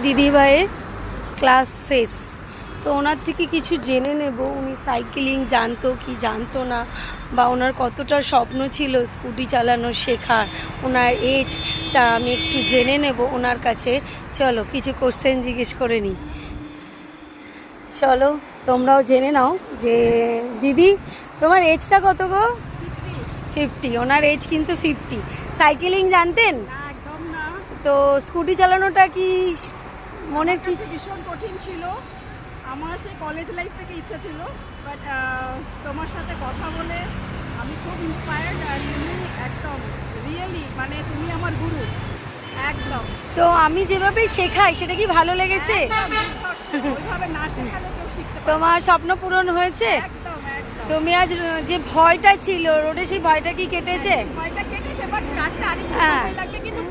দিদিভাইয়ের ক্লাস শেষ, তো ওনার থেকে কিছু জেনে নেব উনি সাইকেলিং জানতো কি জানতো না, বা ওনার কতটা স্বপ্ন ছিল স্কুটি চালানো শেখার, ওনার এজটা আমি একটু জেনে নেব ওনার কাছে। চলো কিছু কোশ্চেন জিজ্ঞেস করে নিই। চলো তোমরাও জেনে নাও যে দিদি তোমার এজটা কত গো? 50। ওনার এজ কিন্তু 50। সাইকেলিং জানতেন? একদম না। তো স্কুটি চালানোটা কি মনের কি? ভীষণ কঠিন ছিল, আমার সেই কলেজ লাইফ থেকে ইচ্ছা ছিল, বাট তোমার সাথে কথা বলে আমি খুব ইন্সপায়ার্ড। আর তুমি একদম রিয়েলি মানে তুমি আমার গুরু একদম। তো আমি যেভাবে শেখাই সেটা কি ভালো লেগেছে? ওইভাবে না শেখালে কেউ শিখতে পারে না। তোমার স্বপ্ন পূরণ হয়েছে? একদম একদম। তুমি আজ যে ভয়টা ছিল রোডে, সেই ভয়টা কি কেটেছে? ভয়টা কেটেছে, বাট কাজটা আরেকটু হ্যাঁ। সময় লাগবে, কিন্তু